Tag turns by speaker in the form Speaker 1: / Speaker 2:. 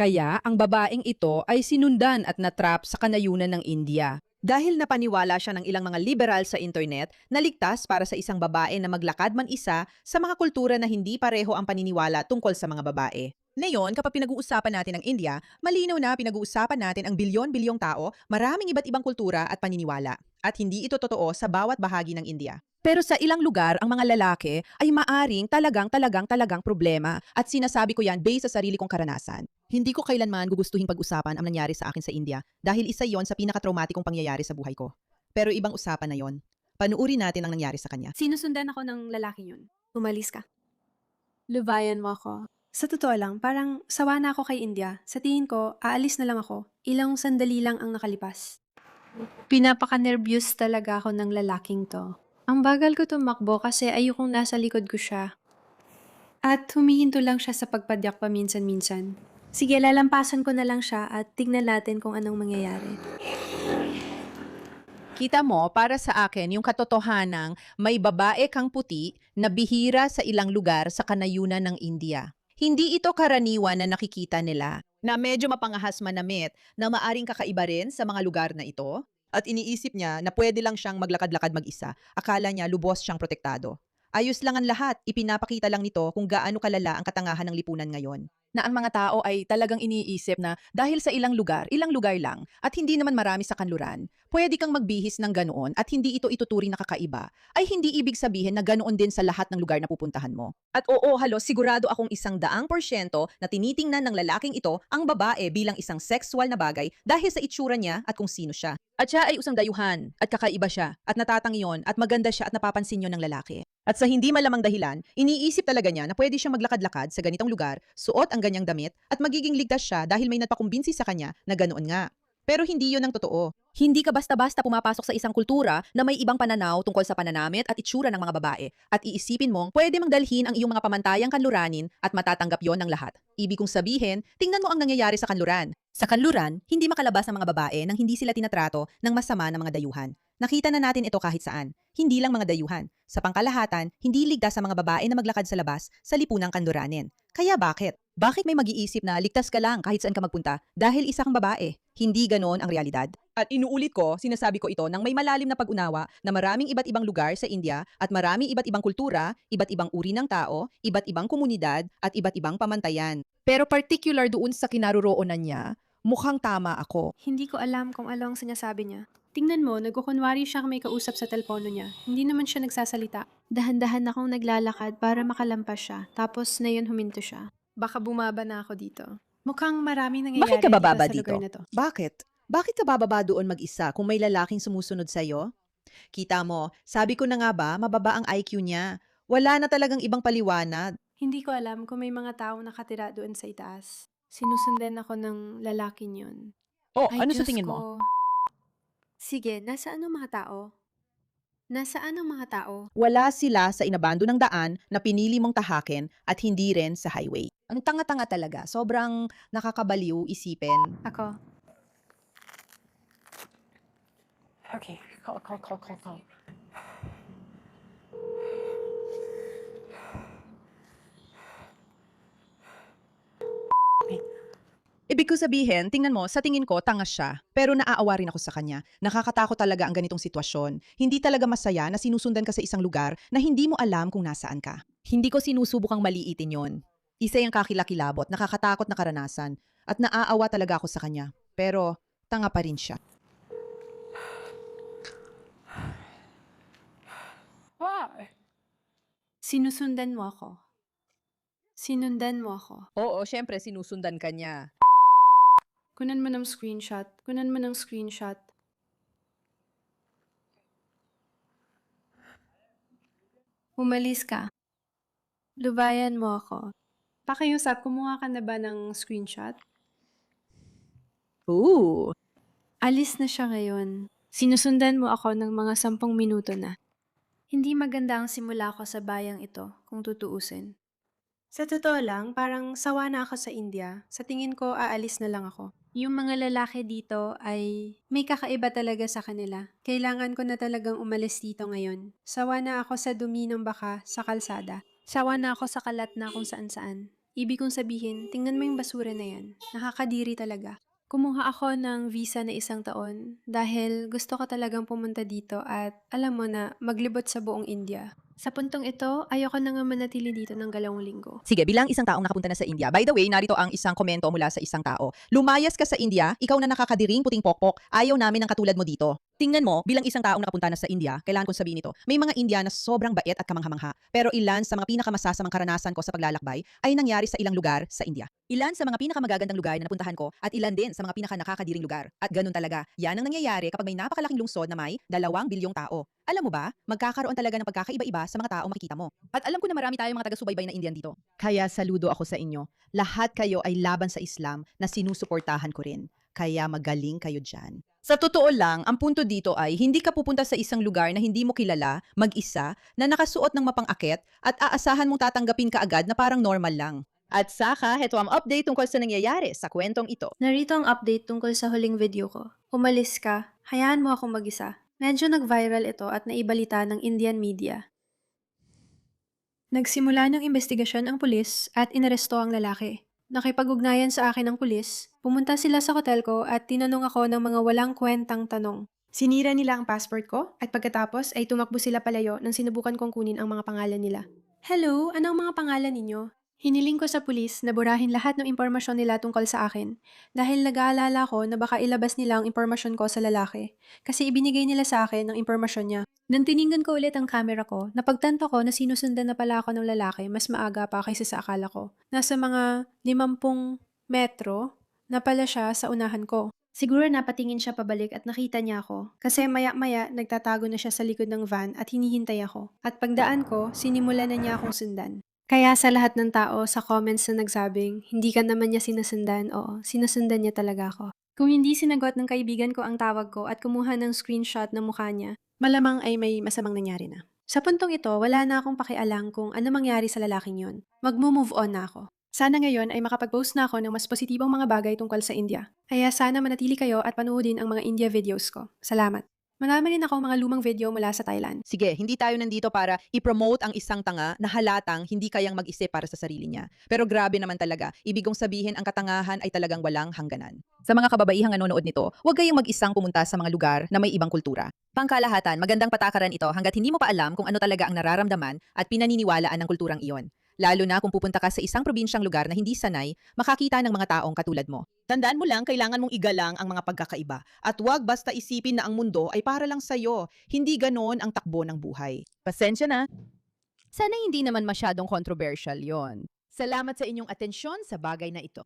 Speaker 1: Kaya ang babaeng ito ay sinundan at natrap sa kanayunan ng India.
Speaker 2: Dahil napaniwala siya ng ilang mga liberal sa internet na ligtas para sa isang babae na maglakad man isa sa mga kultura na hindi pareho ang paniniwala tungkol sa mga babae. Ngayon, kapag pinag-uusapan natin ang India, malinaw na pinag-uusapan natin ang bilyon-bilyong tao, maraming iba't ibang kultura at paniniwala. At hindi ito totoo sa bawat bahagi ng India. Pero sa ilang lugar, ang mga lalaki ay maaring talagang problema. At sinasabi ko yan based sa sarili kong karanasan. Hindi ko kailanman gugustuhin pag-usapan ang nangyari sa akin sa India dahil isa yon sa pinaka-traumatikong pangyayari sa buhay ko. Pero ibang usapan na yon. Panuuri natin ang nangyari sa kanya.
Speaker 3: Sinusundan ako ng lalaki yun. Umalis ka. Lubayan mo ako. Sa totoo lang, parang sawa na ako kay India. Sa tingin ko, aalis na lang ako. Ilang sandali lang ang nakalipas. Pinapaka-nervyos talaga ako ng lalaking to. Ang bagal ko tumakbo kasi ayokong nasa likod ko siya. At humihinto lang siya sa pagpadyak paminsan-minsan. Sige, lalampasan ko na lang siya at tignan natin kung anong mangyayari.
Speaker 2: Kita mo, para sa akin, yung katotohanang may babae kang puti na bihira sa ilang lugar sa kanayunan ng India. Hindi ito karaniwan na nakikita nila, na medyo mapangahas manamit na maaring kakaiba rin sa mga lugar na ito. At iniisip niya na pwede lang siyang maglakad-lakad mag-isa. Akala niya lubos siyang protektado. Ayos lang ang lahat, ipinapakita lang nito kung gaano kalala ang katangahan ng lipunan ngayon. Na ang mga tao ay talagang iniisip na dahil sa ilang lugar lang, at hindi naman marami sa kanluran, pwede kang magbihis ng ganoon at hindi ito ituturing na kakaiba, ay hindi ibig sabihin na ganoon din sa lahat ng lugar na pupuntahan mo. At oo, halos sigurado akong 100% na tinitingnan ng lalaking ito ang babae bilang isang sexual na bagay dahil sa itsura niya at kung sino siya. At siya ay usang dayuhan, at kakaiba siya, at natatangyon, at maganda siya at napapansin yun ng lalaki. At sa hindi malamang dahilan, iniisip talaga niya na pwede siyang maglakad-lakad sa ganitong lugar, suot ang ganyang damit, at magiging ligtas siya dahil may nagpakumbinsi sa kanya na ganoon nga. Pero hindi yun ang totoo. Hindi ka basta-basta pumapasok sa isang kultura na may ibang pananaw tungkol sa pananamit at itsura ng mga babae at iisipin mong pwede mang dalhin ang iyong mga pamantayang kanluranin at matatanggap yon ng lahat. Ibig kong sabihin, tingnan mo ang nangyayari sa kanluran. Sa kanluran, hindi makalabas ang mga babae nang hindi sila tinatrato ng masama ng mga dayuhan. Nakita na natin ito kahit saan. Hindi lang mga dayuhan. Sa pangkalahatan, hindi ligtas sa mga babae na maglakad sa labas sa lipunang kanluranin. Kaya bakit? Bakit may mag-iisip na ligtas ka lang kahit saan ka magpunta dahil isa kang babae? Hindi ganoon ang realidad. At inuulit ko, sinasabi ko ito ng may malalim na pag-unawa na maraming iba't ibang lugar sa India at maraming iba't ibang kultura, iba't ibang uri ng tao, iba't ibang komunidad at iba't ibang pamantayan. Pero particular doon sa kinaroroonan niya, mukhang tama ako.
Speaker 3: Hindi ko alam kung ano ang sinasabi niya. Tingnan mo, nagkukunwari siya may kausap sa telepono niya. Hindi naman siya nagsasalita. Dahan-dahan akong naglalakad para makalampas siya. Tapos na yun huminto siya. Baka bumaba na ako dito. Mukhang maraming
Speaker 2: Bakit
Speaker 3: nangyayari
Speaker 2: ka bababa
Speaker 3: sa
Speaker 2: dito?
Speaker 3: lugar na to.
Speaker 2: Bakit? Bakit ka bababa doon mag-isa kung may lalaking sumusunod sa'yo? Kita mo, sabi ko na nga ba, mababa ang IQ niya. Wala na talagang ibang paliwanag.
Speaker 3: Hindi ko alam kung may mga taong nakatira doon sa itaas. Sinusundan ako ng lalaking yun.
Speaker 2: Oh,
Speaker 3: Ay,
Speaker 2: ano sa
Speaker 3: Diyos
Speaker 2: tingin mo?
Speaker 3: ko. Sige, nasaan ang mga tao? Nasaan ang mga tao?
Speaker 2: Wala sila sa inabando ng daan na pinili mong tahakin at hindi rin sa highway. Ang tanga-tanga talaga. Sobrang nakakabaliw isipin.
Speaker 3: Ako.
Speaker 4: Okay, call.
Speaker 2: Ibig ko sabihin, tingnan mo, sa tingin ko, tanga siya. Pero naaawa rin ako sa kanya. Nakakatakot talaga ang ganitong sitwasyon. Hindi talaga masaya na sinusundan ka sa isang lugar na hindi mo alam kung nasaan ka. Hindi ko sinusubukang maliitin yon. Isa yung kakilakilabot, nakakatakot na karanasan. At naaawa talaga ako sa kanya. Pero, tanga pa rin siya.
Speaker 4: Why?
Speaker 3: Sinusundan mo ako. Sinundan mo ako.
Speaker 2: Oo, syempre, sinusundan ka niya.
Speaker 3: Kunan mo ng screenshot. Kunan mo ng screenshot. Umalis ka. Lubayan mo ako. Pakiusap, kumuha ka na ba ng screenshot?
Speaker 2: Ooh.
Speaker 3: Alis na siya ngayon. Sinusundan mo ako ng mga 10 minuto na. Hindi maganda ang simula ko sa bayang ito, kung tutuusin. Sa totoo lang, parang sawa na ako sa India. Sa tingin ko, aalis na lang ako. Yung mga lalaki dito ay may kakaiba talaga sa kanila. Kailangan ko na talagang umalis dito ngayon. Sawa na ako sa dumi ng baka sa kalsada. Sawa na ako sa kalat na kung saan-saan. Ibig kong sabihin, tingnan mo yung basura na yan. Nakakadiri talaga. Kumuha ako ng visa na 1 taon dahil gusto ko talagang pumunta dito at alam mo na maglibot sa buong India. Sa puntong ito, ayoko na nga manatili dito ng 2 linggo.
Speaker 5: Sige, bilang isang taong nakapunta na sa India. By the way, narito ang isang komento mula sa isang tao. Lumayas ka sa India, ikaw na nakakadiring puting pokpok. Ayaw namin ng katulad mo dito. Tingnan mo, bilang isang taong nakapunta na sa India, kailangan kong sabihin ito, may mga India na sobrang bait at kamangha-mangha. Pero ilan sa mga pinakamasasamang karanasan ko sa paglalakbay ay nangyari sa ilang lugar sa India. Ilan sa mga pinakamagagandang lugar na napuntahan ko at ilan din sa mga pinakanakakadiring lugar. At ganun talaga, yan ang nangyayari kapag may napakalaking lungsod na may 2 bilyong tao. Alam mo ba, magkakaroon talaga ng pagkakaiba-iba sa mga taong makikita mo. At alam ko na marami tayong mga taga-subaybay na Indian dito. Kaya saludo ako sa inyo. Lahat kayo ay laban sa Islam na sinusuportahan ko rin. Kaya magaling kayo dyan. Sa totoo lang, ang punto dito ay hindi ka pupunta sa isang lugar na hindi mo kilala, mag-isa, na nakasuot ng mapang-akit at aasahan mong tatanggapin ka agad na parang normal lang. At saka, heto ang update tungkol sa nangyayari sa kwentong ito.
Speaker 3: Narito ang update tungkol sa huling video ko. Umalis ka, hayaan mo akong mag-isa. Medyo nag-viral ito at naibalita ng Indian media. Nagsimula ng investigasyon ang pulis at inaresto ang lalaki. Nakipag-ugnayan sa akin ng pulis, pumunta sila sa hotel ko at tinanong ako ng mga walang kwentang tanong. Sinira nila ang passport ko at pagkatapos ay tumakbo sila palayo nang sinubukan kong kunin ang mga pangalan nila. Hello, ano ang mga pangalan ninyo? Hiniling ko sa pulis na burahin lahat ng impormasyon nila tungkol sa akin dahil nag-aalala ko na baka ilabas nila ang impormasyon ko sa lalaki kasi ibinigay nila sa akin ang impormasyon niya. Nang tiningnan ko ulit ang camera ko, napagtanto ko na sinusundan na pala ako ng lalaki mas maaga pa kaysa sa akala ko. Nasa mga 50 metro na pala siya sa unahan ko. Siguro napatingin siya pabalik at nakita niya ako kasi maya-maya nagtatago na siya sa likod ng van at hinihintay ako. At pagdaan ko, sinimula na niya akong sundan. Kaya sa lahat ng tao sa comments na nagsabing, hindi ka naman niya sinusundan, oo, sinusundan niya talaga ako. Kung hindi sinagot ng kaibigan ko ang tawag ko at kumuha ng screenshot ng mukha niya, malamang ay may masamang nangyari na. Sa puntong ito, wala na akong pakialam kung ano mangyari sa lalaking yon. Magmo-move on na ako. Sana ngayon ay makapag-post na ako ng mas positibong mga bagay tungkol sa India. Kaya sana manatili kayo at panoodin ang mga India videos ko. Salamat. Marami rin ako mga lumang video mula sa Thailand.
Speaker 5: Sige, hindi tayo nandito para i-promote ang isang tanga na halatang hindi kayang mag-isip para sa sarili niya. Pero grabe naman talaga, ibig kong sabihin ang katangahan ay talagang walang hangganan. Sa mga kababaihang nanonood nito, huwag kayong mag-isang pumunta sa mga lugar na may ibang kultura. Pangkalahatan, magandang patakaran ito hanggat hindi mo pa alam kung ano talaga ang nararamdaman at pinaniniwalaan ng kulturang iyon. Lalo na kung pupunta ka sa isang probinsyang lugar na hindi sanay, makakita ng mga taong katulad mo. Tandaan mo lang, kailangan mong igalang ang mga pagkakaiba. At huwag basta isipin na ang mundo ay para lang sa'yo. Hindi ganoon ang takbo ng buhay. Pasensya na.
Speaker 2: Sana hindi naman masyadong controversial yon. Salamat sa inyong atensyon sa bagay na ito.